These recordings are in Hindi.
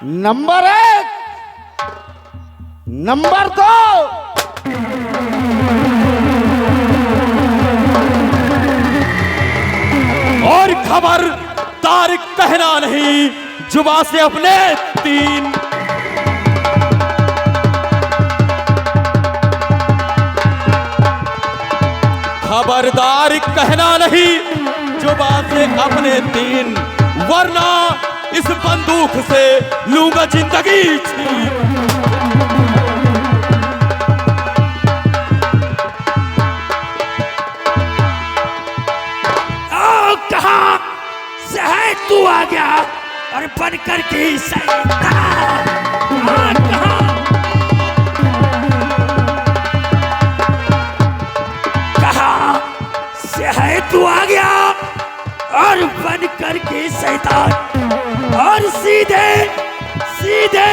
नंबर एक, नंबर दो, और खबरदार कहना नहीं जुबा से अपने तीन। खबरदार कहना नहीं जुबा से अपने तीन, वरना इस बंदूक से लूंगा जिंदगी छीन। कहाँ से है तू आ गया और बनकर के शैतान। कहाँ से है तू आ गया और बनकर के शैतान, और सीधे सीधे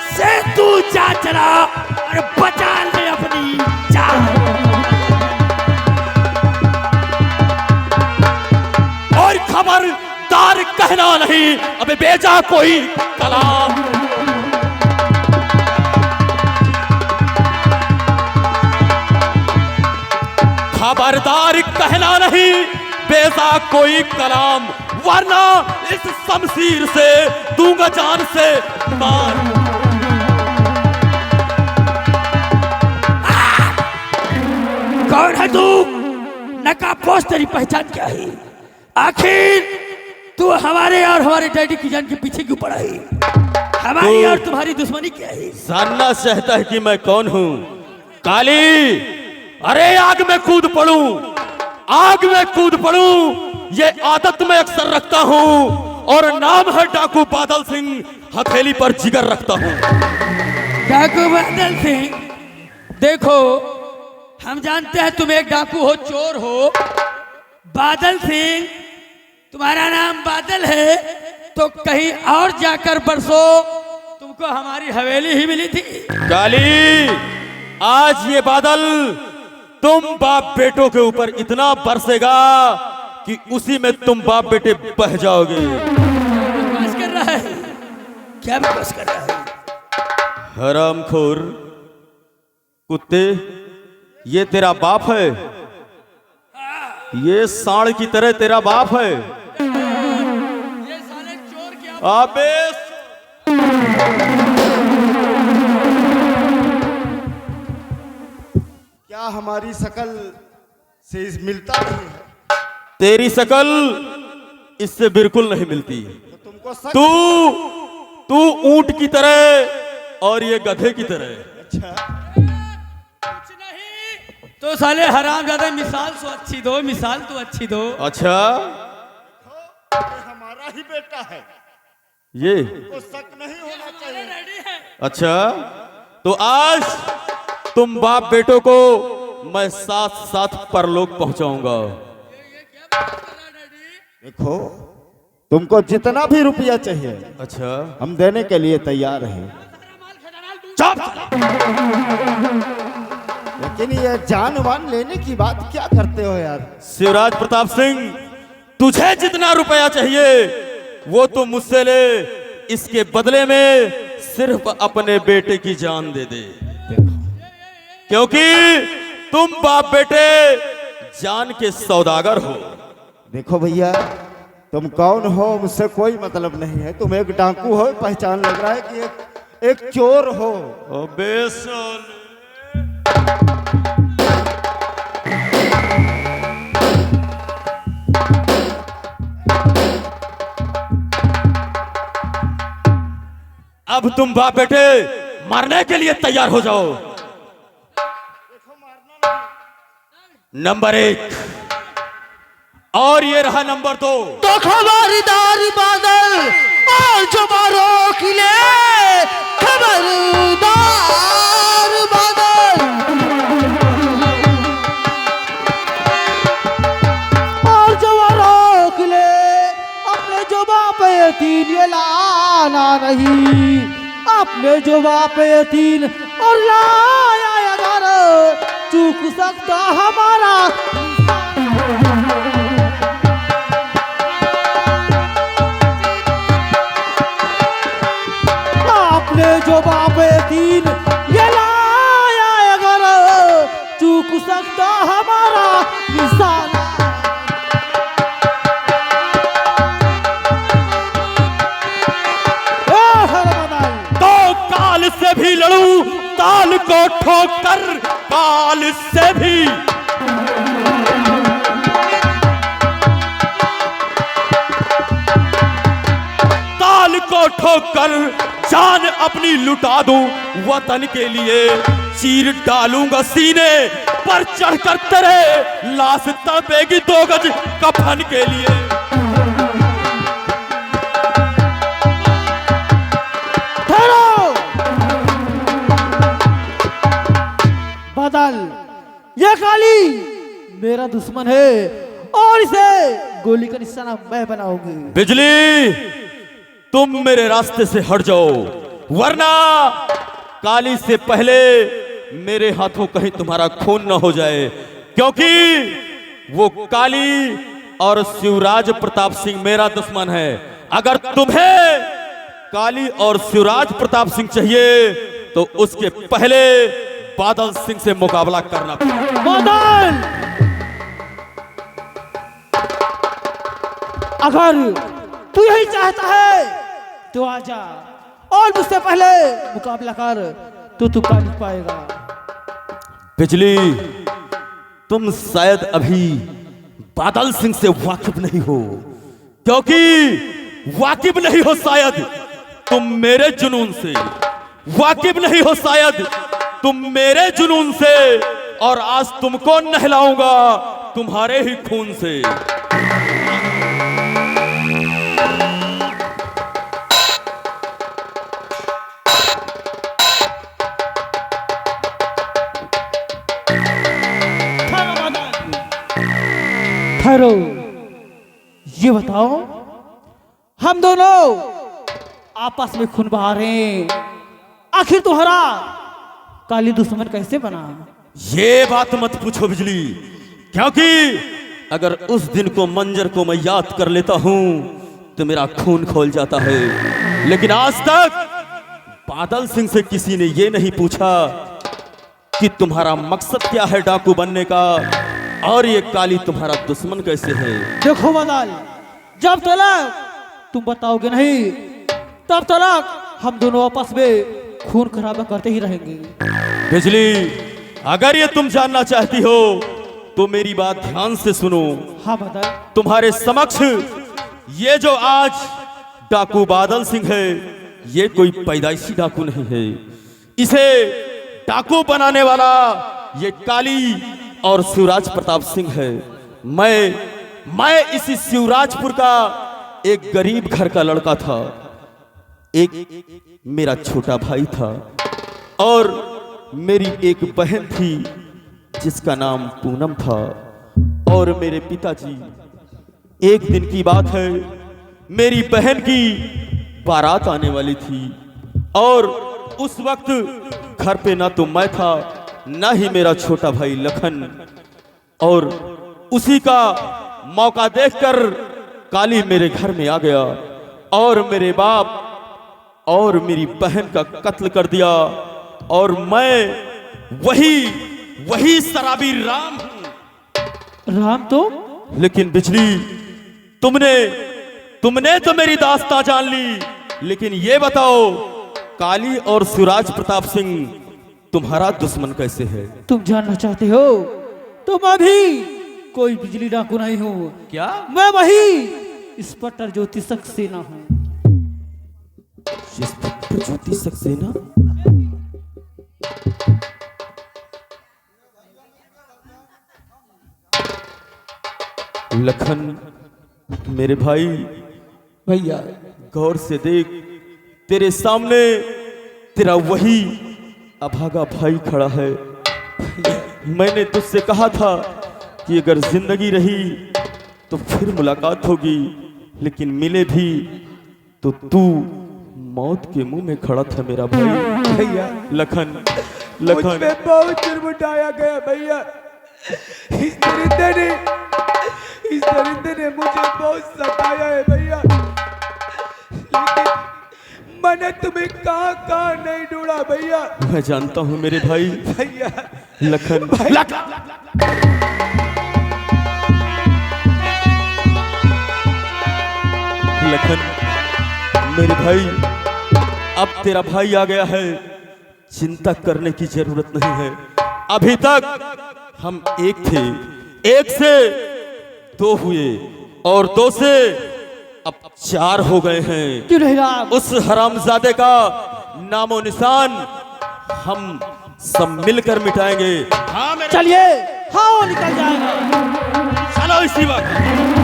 से तू जा चला और बचा ले अपनी जान। और खबरदार कहना नहीं अबे बेजा कोई कलाम। खबरदार कहना नहीं बेजा कोई कलाम, वरना इस शमशीर से दूंगा जान से मार। कौन है तू? नकाबपोश, तेरी पहचान क्या है? आखिर तू हमारे और हमारे डैडी की जान के पीछे क्यों पड़ा है? हमारी और तुम्हारी दुश्मनी क्या है? जानना चाहता है कि मैं कौन हूं? काली, अरे आग में कूद पड़ूं, आग में कूद पड़ूं, ये आदत मैं अक्सर रखता हूं, और नाम है डाकू बादल सिंह, हथेली पर जिगर रखता हूं। डाकू बादल सिंह, देखो हम जानते हैं तुम एक डाकू हो, चोर हो। बादल सिंह, तुम्हारा नाम बादल है तो कहीं और जाकर बरसो तुमको हमारी हवेली ही मिली थी। काली, आज ये बादल तुम बाप बेटों के ऊपर इतना बरसेगा कि उसी में तुम बाप बेटे बह जाओगे। बकवास कर रहा है? क्या बकवास कर रहा है? हरामखोर कुत्ते, ये तेरा बाप है? ये सांड की तरह तेरा बाप है? ये साले चोर क्या? अबे क्या हमारी शकल से इस मिलता नहीं है? तेरी शकल इससे बिल्कुल नहीं मिलती। तो तुमको शक? तू ऊंट की तरह और ये गधे की तरह। अच्छा, कुछ नहीं तो साले हरामजादे, मिसाल तो अच्छी दो, मिसाल तो अच्छी दो। अच्छा, ये हमारा ही बेटा है, ये तो शक नहीं होना चाहिए। रेडी है? अच्छा, तो आज तुम बाप बेटों को मैं साथ साथ परलोक पहुंचाऊंगा। ये क्या बात कर रहा है डैडी? देखो, तुमको जितना भी रुपया चाहिए अच्छा, हम देने के लिए तैयार हैं, चुप। लेकिन ये जान वान लेने की बात क्या करते हो यार? शिवराज प्रताप सिंह, तुझे जितना रुपया चाहिए वो तो मुझसे ले, इसके बदले में सिर्फ अपने बेटे की जान दे दे। क्योंकि तुम बाप बेटे जान के सौदागर हो। देखो भैया, तुम कौन हो मुझसे कोई मतलब नहीं है। तुम एक डाकू हो, पहचान लग रहा है कि एक चोर हो। अबे साले, अब तुम बाप बेटे मरने के लिए तैयार हो जाओ। नंबर 1, और ये रहा नंबर 2। तो खबरदार बादल और जो मारो किले, खबरदार बादल और जो मारो किले, अपने जो बाप यतीन ये लाना नहीं, अपने जो बाप यतीन और लाया अगर चूक सकता हमारा। अपने जो बाप यतीम ये लाया अगर चूक सकता हमारा निशाना। तो काल से भी लड़ूं, ताल को ठोकर काल से भी। ताल को ठोकर जान अपनी लुटा दूं वतन के लिए। चीर डालूंगा सीने पर चढ़कर तेरे, लाश तड़पेगी 2 गज कफन के लिए। बादल, ये काली मेरा दुश्मन है और इसे गोली का निशाना मैं बनाऊंगी। बिजली, तुम मेरे रास्ते से हट जाओ, वरना काली से पहले मेरे हाथों कहीं तुम्हारा खून न हो जाए, क्योंकि वो काली और शिवराज प्रताप सिंह मेरा दुश्मन है। अगर तुम्हें काली और शिवराज प्रताप सिंह चाहिए तो उसके पहले बादल सिंह से मुकाबला करना पड़ेगा। बादल, अगर तू यही चाहता है तो आजा और मुझसे पहले मुकाबला कर, तो तू काट पाएगा। बिजली, तुम शायद अभी बादल सिंह से वाकिफ नहीं हो, क्योंकि वाकिफ नहीं हो शायद तुम मेरे जुनून से, वाकिफ नहीं हो शायद तुम मेरे जुनून से, और आज तुमको नहलाऊंगा तुम्हारे ही खून से। ठहरो, ये बताओ, हम दोनों आपस में खून बहा रहे हैं, आखिर तुम्हारा काली दुश्मन कैसे बना? ये बात मत पूछो बिजली, क्योंकि अगर उस दिन को मंजर को मैं याद कर लेता हूं तो मेरा खून खोल जाता है। लेकिन आज तक बादल सिंह से किसी ने ये नहीं पूछा कि तुम्हारा मकसद क्या है डाकू बनने का, और ये काली तुम्हारा दुश्मन कैसे है। देखो बादल, जब तक तुम बताओगे नहीं तब तक हम दोनों आपस में खून खराबा करते ही रहेंगे। बिजली, अगर ये तुम जानना चाहती हो तो मेरी बात ध्यान से सुनो। हाँ बादल। तुम्हारे समक्ष ये जो आज डाकू बादल सिंह है, ये कोई पैदाइशी डाकू नहीं है। इसे डाकू बनाने वाला ये काली और शिवराज प्रताप सिंह है। मैं इसी शिवराजपुर का एक गरीब घर का लड़का था। एक मेरा छोटा भाई था और मेरी एक बहन थी जिसका नाम पूनम था। और मेरे पिताजी, एक दिन की बात है, मेरी बहन की बारात आने वाली थी और उस वक्त घर पे ना तो मैं था ना ही मेरा छोटा भाई लखन। और उसी का मौका देखकर काली मेरे घर में आ गया और मेरे बाप और मेरी बहन का कत्ल कर दिया। और मैं वही शराबी राम हूं। राम तो? लेकिन बिजली, तुमने तो मेरी दास्तां जान ली, लेकिन ये बताओ काली और शिवराज प्रताप सिंह तुम्हारा दुश्मन कैसे है? तुम जानना चाहते हो तो मैं भी कोई बिजली डाकू नहीं हूँ। क्या? मैं वही इंस्पेक्टर ज्योति सक्सेना हूँ। इंस्पेक्टर ज्योति सक्सेना? लखन, मेरे भाई, भैया गौर से देख, तेरे सामने तेरा वही अभागा भाई खड़ा है। मैंने तुझसे कहा था कि अगर जिंदगी रही तो फिर मुलाकात होगी, लेकिन मिले भी तो तू मौत के मुंह में खड़ा था मेरा भाई। भैया लखन, मुझ पे बहुत चिरमुटाया गया भैया। इस दरिंदे ने मुझे बहुत सताया है भैया, लेकिन मन मैंने तुम्हें कहाँ कहाँ नहीं ढूंढा भैया। मैं जानता हूँ मेरे भाई। भैया लखन, लखन मेरे भाई, अब तेरा भाई आ गया है, चिंता करने की जरूरत नहीं है। अभी तक हम एक थे, एक से दो हुए और दो से अब चार हो गए हैं। क्यों नहीं राम? उस हरामजादे का नामो निशान हम सब मिलकर मिटाएंगे। हाँ मेरे चलिए, हाँ वो निकल जाएगा। चलो इसी वक्त।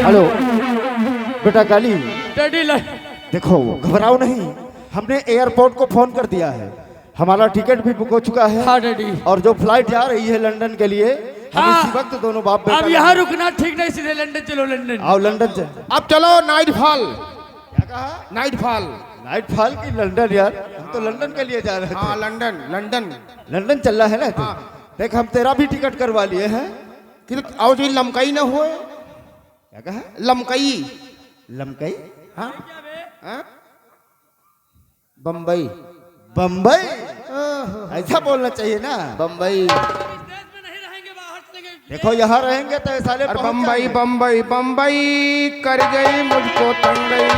हेलो बेटा काली, डैडी देखो घबराओ नहीं, हमने एयरपोर्ट को फोन कर दिया है, हमारा टिकट भी बुक हो चुका है। हाँ डैडी। और जो फ्लाइट जा रही है लंदन के लिए, हम हाँ। इसी वक्त दोनों बाप बेटा अब यहाँ रुकना ठीक नहीं, सीधे लंदन चलो, लंदन। आओ लंदन से। अब चलो नाइट फॉल। क्या कहा? Night fall. नाइट फॉल की लंदन? यार हम तो लंदन के लिए जा रहे हाँ थे। London London. लंदन चल रहा है ना तू? देख हम तेरा भी टिकट करवा लिए हैं। और जो लमकई न हुए। क्या कहा? लमकई। लमकई? हाँ हाँ? बम्बई। बम्बई? ऐसा बोलना चाहिए ना। बम्बई। इस देश में नहीं रहेंगे, बाहर चलेंगे। देखो यहाँ रहेंगे तो साले और पहुंच बम्बई जाएंगे। बम्बई बम्बई कर गई मुझको तंगई।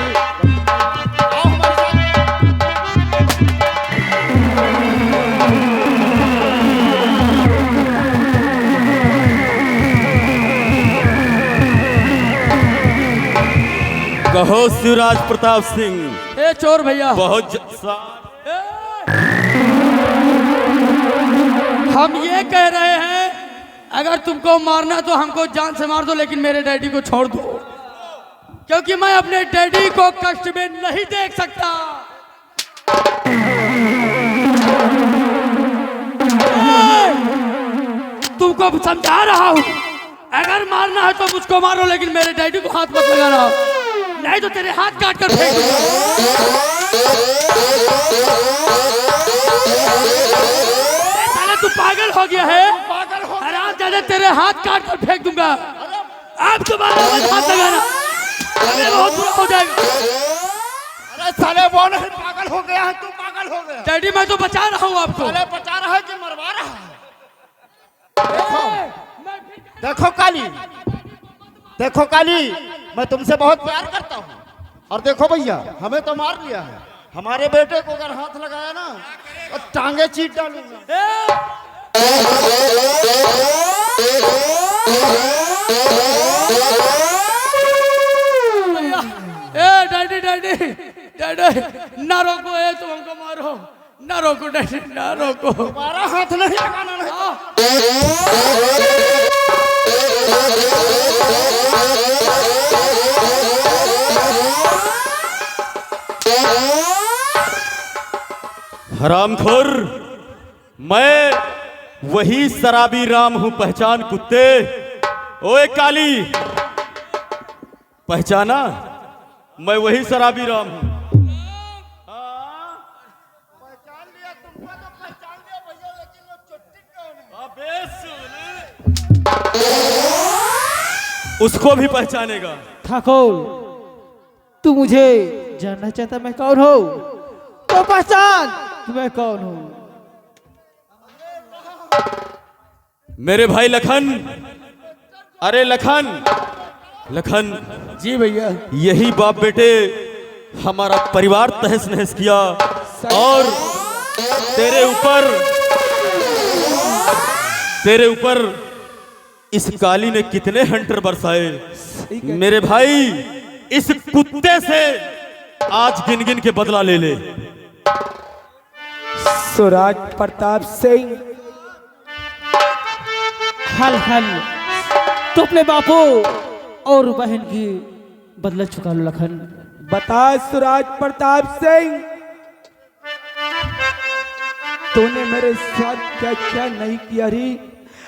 कहो शिवराज प्रताप सिंह। ए चोर भैया, बहुत हम ये कह रहे हैं, अगर तुमको मारना तो हमको जान से मार दो, लेकिन मेरे डैडी को छोड़ दो, क्योंकि मैं अपने डैडी को कष्ट में नहीं देख सकता। तुमको समझा रहा हूं, अगर मारना है तो मुझको मारो, लेकिन मेरे डैडी को हाथ मत लगाना, नहीं तो तेरे हाथ काट कर फेंक दूंगा। साले तू पागल हो गया है? हराम जाने, तेरे हाथ काट कर फेंक दूंगा। अब दोबारा मत हाथ लगाना, अरे बहुत बुरा हो जाएगा। अरे साले वो नहीं पागल हो गया है, तू पागल हो गया। डैडी मैं तो बचा रहा हूँ आपको। साले बचा रहा है कि मरवा रहा है? देखो काली, देखो काली, मैं तुमसे बहुत प्यार करता हूँ। और देखो भैया, हमें तो मार लिया है, हमारे बेटे को अगर हाथ लगाया ना तो टांगे चीट डालूंगा। ए डैडी डैडी डैडी, ना रोको, ए तुम हमको मारो, ना रोको डैडी, ना रोको। हमारा हाथ नहीं लगाना नहीं। हरामखोर, मैं वही शराबी राम हूं, पहचान कुत्ते। ओए काली, पहचाना? मैं वही शराबी राम हूं। पहचान लिया तुमको तो पहचान लिया भैया, लेकिन वो चुट्टी कौन है? उसको भी पहचानेगा। ठाकुर, तू मुझे जानना चाहता मैं कौन हूँ? तो पहचान कि मैं कौन हूँ। मेरे भाई लखन, अरे लखन, लखन जी भैया। यही बाप बेटे हमारा परिवार तहस नहस किया, और तेरे ऊपर इस काली ने कितने हंटर बरसाए। मेरे भाई, इस कुत्ते से आज गिन गिन के बदला ले ले। स्वराज प्रताप सिंह, हल हल तो अपने बापू और बहन की बदला चुका लो लखन। बता स्वराज प्रताप सिंह, तूने मेरे साथ क्या क्या नहीं किया री?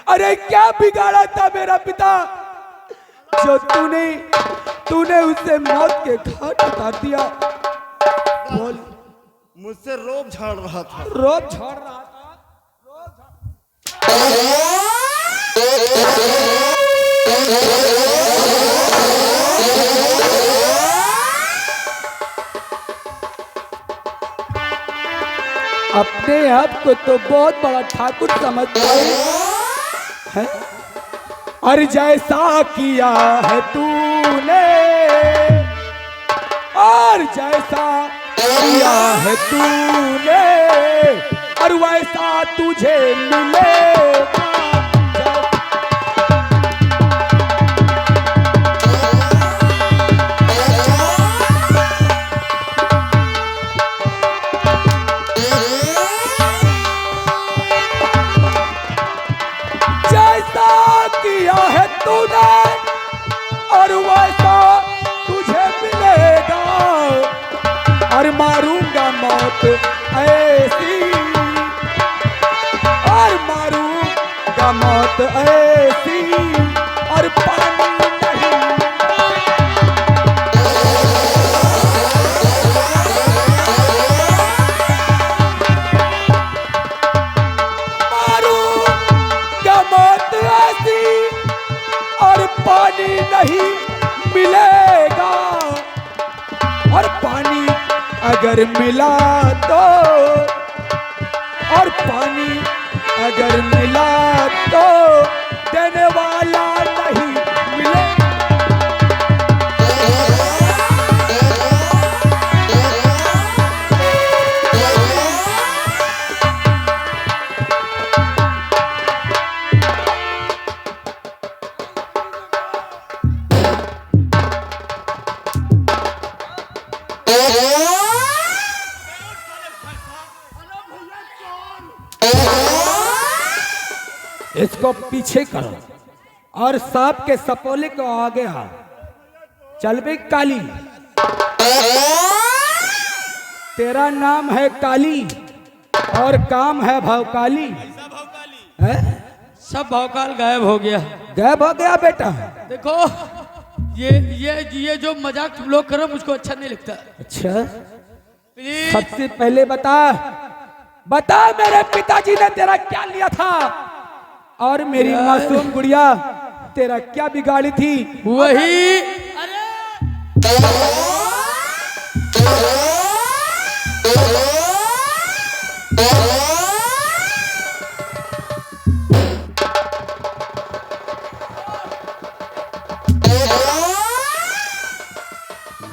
अरे क्या बिगाड़ा था मेरा पिता? जो तूने उसे मौत के घाट उतार दिया। बोल। मुझसे रोब झाड़ रहा था। रोब झाड़ रहा था। अपने आप को तो बहुत बड़ा ठाकुर समझता है? और जैसा किया है तूने, और जैसा किया है तूने, और वैसा तुझे मिलेगा। किया है तूने और वैसा तुझे मिलेगा। और मारूंगा मौत ऐसी, और मारूंगा मौत ऐसी, और पानी नहीं। मारूंगा मौत ऐसी और पानी नहीं मिलेगा। और पानी अगर मिला तो, और पानी अगर मिला तो देने वाला नहीं मिलेगा। इसको पीछे करो और सांप के सपोले को आगे आ। चल बे काली, तेरा नाम है काली और काम है भवकाली। है? सब भौकाल गायब हो गया। गायब हो गया बेटा। देखो ये जो मजाक तुम लोग करो मुझको अच्छा नहीं लगता। अच्छा, प्लीज सबसे पहले बता मेरे पिताजी ने तेरा क्या लिया था और मेरी मासूम गुड़िया तेरा क्या बिगाड़ी थी? वही। अरे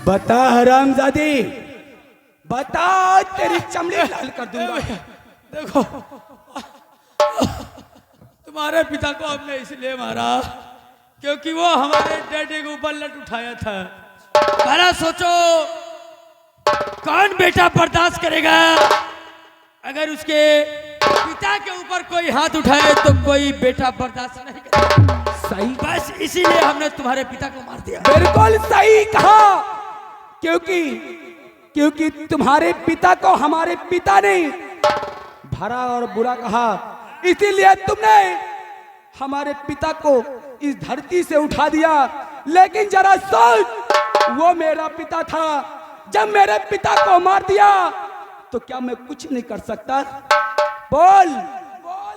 बता हरामजादी, बता, तेरी चमड़ी लाल कर दूंगा। देखो तुम्हारे पिता को हमने इसलिए मारा क्योंकि वो हमारे डैडी के ऊपर लट उठाया था। पहला सोचो कौन बेटा बर्दाश्त करेगा अगर उसके पिता के ऊपर कोई हाथ उठाए तो कोई बेटा बर्दाश्त नहीं करेगा। सही, बस इसीलिए हमने तुम्हारे पिता को मार दिया। बिल्कुल सही कहा, क्योंकि तुम्हारे पिता को हमारे पिता ने भरा और बुरा कहा, इसीलिए तुमने हमारे पिता को इस धरती से उठा दिया। लेकिन जरा सोच, वो मेरा पिता था। जब मेरे पिता को मार दिया तो क्या मैं कुछ नहीं कर सकता? बोल बोल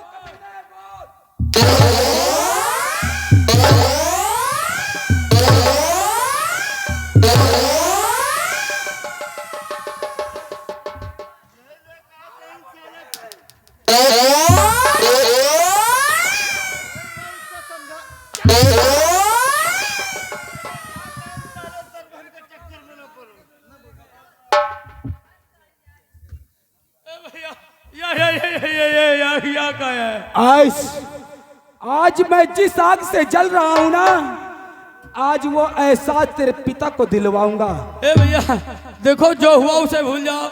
आज मैं जिस आग से जल रहा हूं ना, आज वो एहसास तेरे पिता को दिलवाऊंगा। ए भैया देखो, जो हुआ उसे भूल जाओ,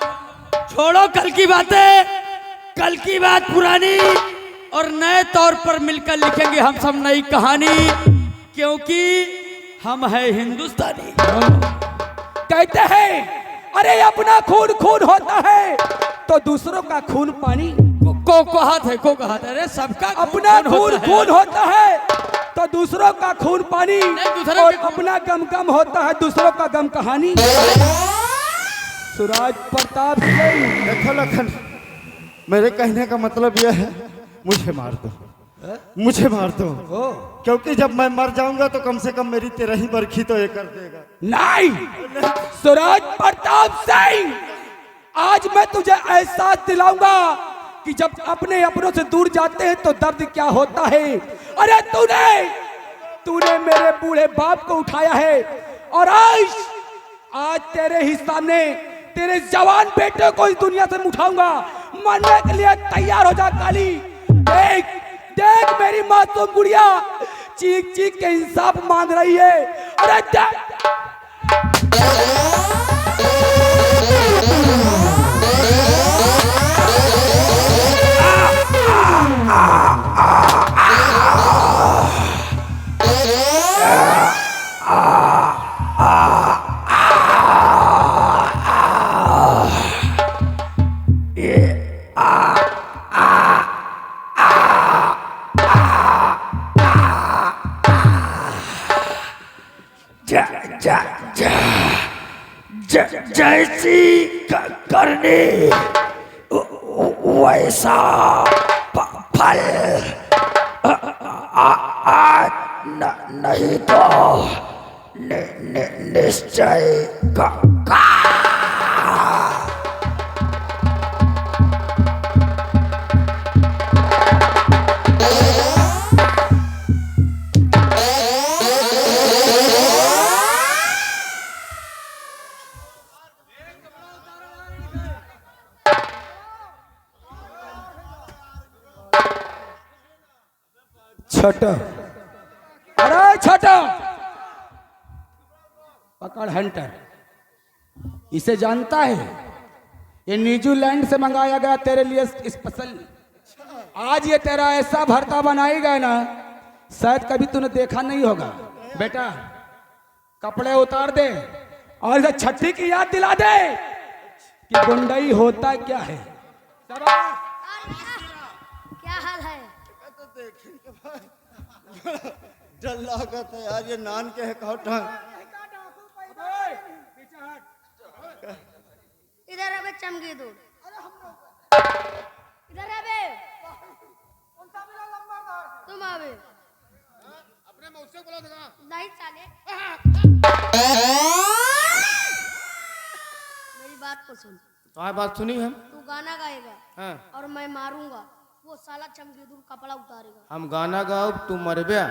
छोड़ो कल की बातें। कल की बात पुरानी और नए तौर पर मिलकर लिखेंगे हम सब नई कहानी, क्योंकि हम है हिंदुस्तानी। कहते हैं अरे अपना खून खून होता है तो दूसरों का खून पानी। को कहा था, अरे सबका अपना खून खून होता है तो दूसरों दूसरों का खून पानी दूसरों और के खून- अपना गम गम होता है, दूसरों का गम कहानी। सूरज प्रताप सिंह, देखो लखन, मेरे कहने का मतलब यह है, मुझे मार दो, मुझे मार दो, क्योंकि जब मैं मर जाऊंगा तो कम से कम मेरी 13 बरखी तो ये कर देगा। नहीं सूरज प्रताप सिंह, आज मैं तुझे एहसास दिलाऊंगा कि जब अपने अपनों से दूर जाते हैं तो दर्द क्या होता है। अरे तूने मेरे बूढ़े बाप को उठाया है और आज तेरे ही सामने तेरे जवान बेटे को इस दुनिया से उठाऊंगा। मरने के लिए तैयार हो जा काली। देख देख मेरी मासूम गुड़िया चीख चीख के इंसाफ मांग रही है। अरे जैसी करनी वैसा फल, नहीं तो निश्चय का। छोटा, अरे छोटा पकड़ हंटर, इसे जानता है? ये न्यूजीलैंड से मंगाया गया तेरे लिए स्पेशल। आज ये तेरा ऐसा भरता बनाएगा ना, शायद कभी तूने देखा नहीं होगा। बेटा कपड़े उतार दे और इसे छठी की याद दिला दे कि गुंडई होता क्या है। क्या हाल है? डर लागत है यार, ये नान के है कौटा। इधर है बे चमकी दूर, इधर है बे, तुम आवे अपने मौसे को बुला देगा। नहीं साले, मेरी बात को सुन। तुम्हारी बात सुनी हम। तू गाना गाएगा हाँ। और मैं मारूंगा, वो साला चमकी दूर कपड़ा उतारेगा। हम गाना गाओ तू मरबे हाँ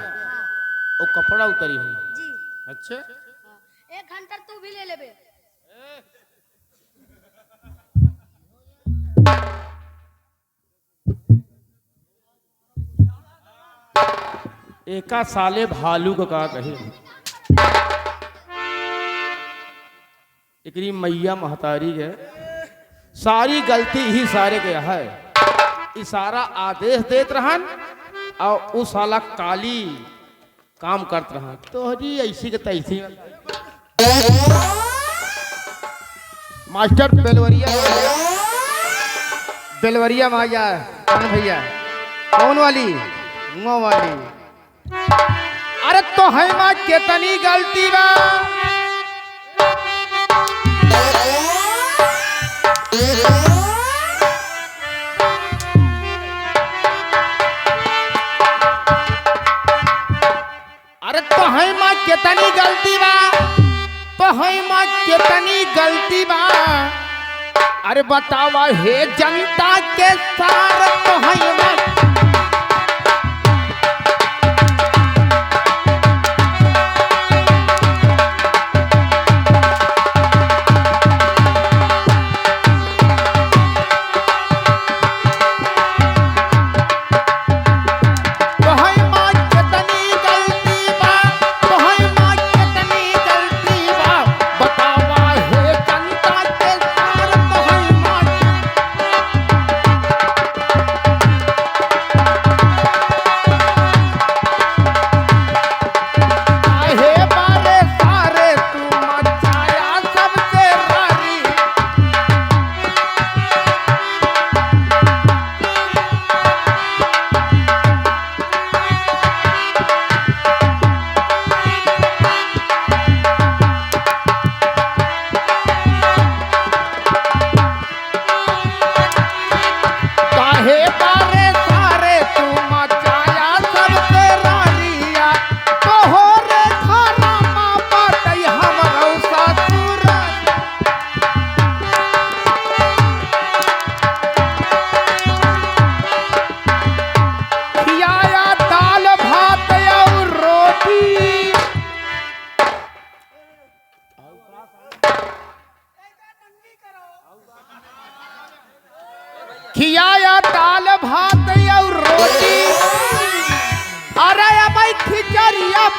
और कपड़ा उतरी है। जी। अच्छा हाँ। 1 घंटा तू भी ले ले बे। एका साले भालू को का कहे, एकरी मैया महतारी है, सारी गलती ही सारे के है। इशारा आदेश देत रहन और उस साला काली काम करत रहन। तोहरी ऐसी के तैसी मास्टर बेलवरिया माया कौन भैया, कौन वाली मुँह वाली। अरे तो है माँ कितनी गलती बा, अरे तो है माँ कितनी गलती बा, तो है माँ कितनी गलती बा। अरे बतावा हे जनता के सार तो है माँ।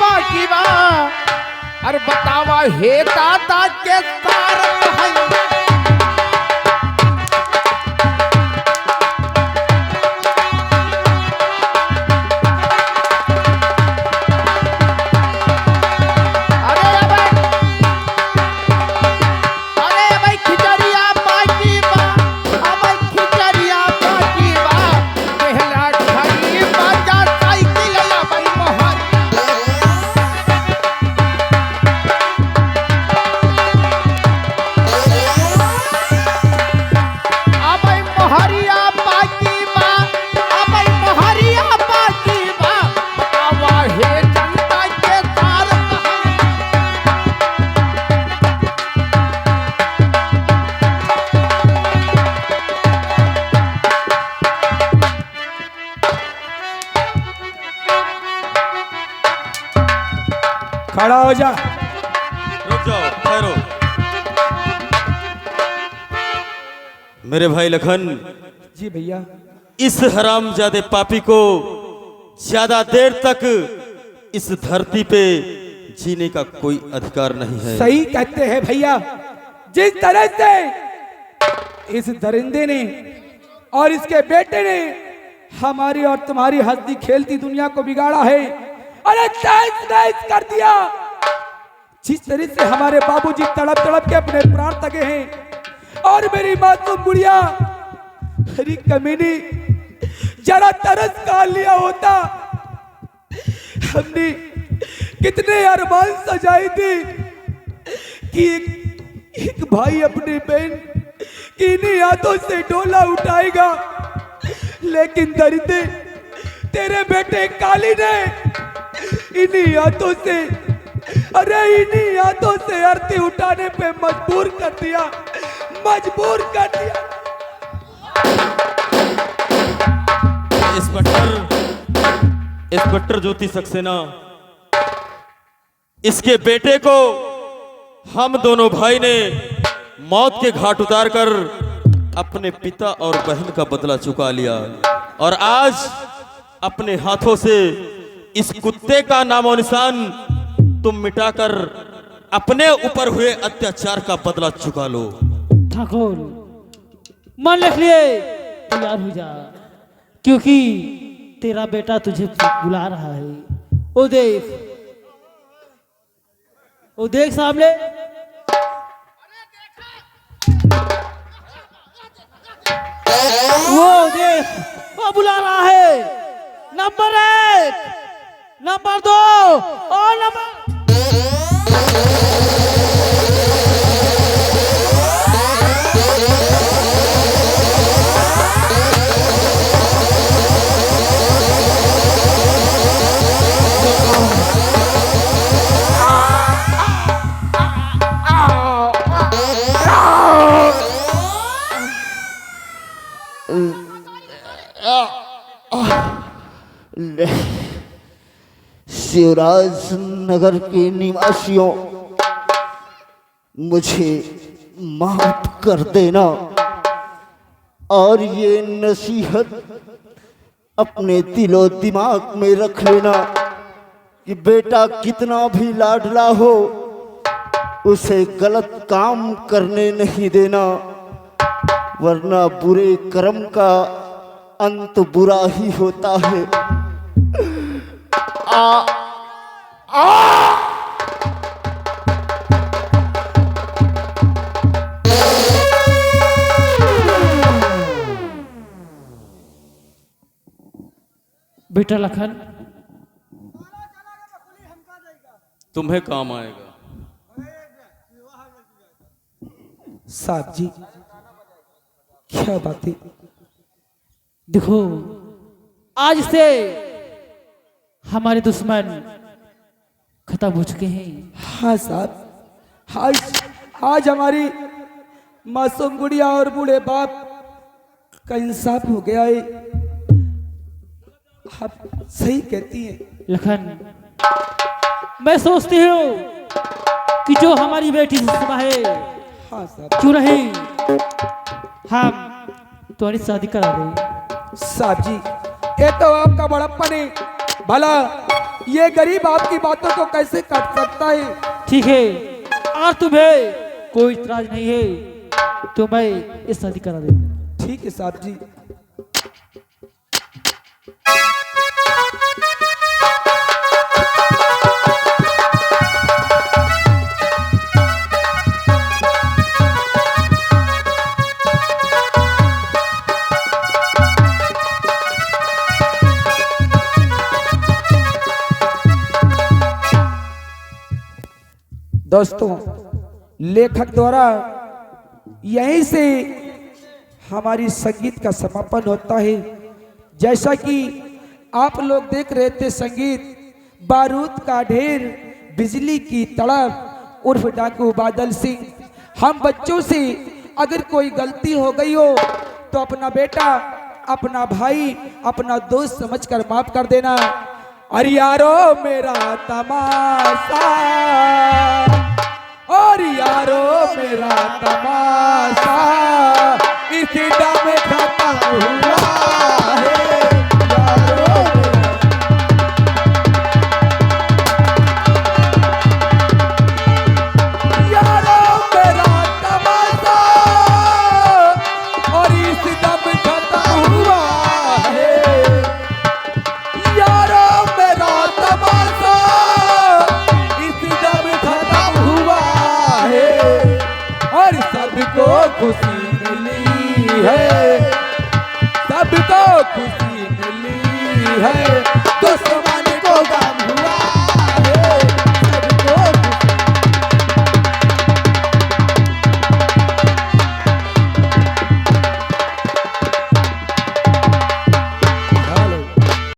बाकी बा। अरे बतावा हे दादा के तारक है। खड़ा हो जा। रुक जाओ, ठहरो। मेरे भाई लखन, जी भैया। इस हरामजादे पापी को ज्यादा देर तक इस धरती पे जीने का कोई अधिकार नहीं है। सही कहते हैं भैया। जिस तरह से इस दरिंदे ने और इसके बेटे ने हमारी और तुम्हारी हंसती खेलती दुनिया को बिगाड़ा है, अरे तहस नहस कर दिया। जिस तरह से हमारे बाबूजी तड़प तड़प के अपने प्राण तके हैं और मेरी मासूम गुड़िया, अरे कमीनी, जरा तरस खा लिया होता। हमने कितने अरमान सजाई थी कि एक भाई अपनी बहन की इन्हीं हाथों से डोला उठाएगा, लेकिन दरिंदे तेरे बेटे काली ने इन्हीं हाथों से, अरे इन्हीं हाथों से आरती उठाने पे मजबूर कर दिया, मजबूर कर दिया। इंस्पेक्टर ज्योति सक्सेना, इसके बेटे को हम दोनों भाई ने मौत के घाट उतार कर अपने पिता और बहन का बदला चुका लिया, और आज अपने हाथों से इस कुत्ते का नामो निशान तुम मिटाकर अपने ऊपर हुए अत्याचार का बदला चुका लो। ठाकुर, मन रख लिए, तैयार हो जा, क्योंकि तेरा बेटा तुझे बुला रहा है। वो देख सामने। वो देख, वो बुला रहा है। नंबर 1, नंबर 2 और नंबर शिवराज नगर के निवासियों, मुझे माफ कर देना और ये नसीहत अपने दिलो दिमाग में रख लेना कि बेटा कितना भी लाडला हो, उसे गलत काम करने नहीं देना, वरना बुरे कर्म का अंत बुरा ही होता है। बेटा लखन, तुम्हें काम आएगा। साहब जी, क्या बात है? देखो, आज से हमारे दुश्मन खत्म हो चुके हैं। हाँ साहब, आज हमारी मासूम गुड़िया और बूढ़े बाप का इंसाफ हो गया है। आप सही कहती हैं लखन। मैं सोचती हूँ कि जो हमारी बेटी सुषमा है, हाँ साहब, क्यों नहीं हम तुम्हारी शादी करा दें। साहब जी, ये तो आपका बड़प्पन है। भला ये गरीब आपकी बातों को कैसे काट सकता है? ठीक है, अगर तुम्हें कोई इतराज नहीं है तो मैं ये शादी करा देता। ठीक है साहब जी। दोस्तों, लेखक द्वारा यहीं से हमारी संगीत का समापन होता है। जैसा कि आप लोग देख रहे थे, संगीत बारूद का ढेर, बिजली की तड़प उर्फ डाकू बादल सिंह। हम बच्चों से अगर कोई गलती हो गई हो तो अपना बेटा, अपना भाई, अपना दोस्त समझकर माफ कर देना। अरे यारो मेरा तमाशा, और यारो मेरा तमाशा इस दम खत्म हुआ है। यारो मेरा तमाशा और इस दम खत्म हुआ है। यारो मेरा तमाशा इस दम खत्म हुआ है। और सबको खुशी मिली है, सबको खुशी मिली है। दोस्तों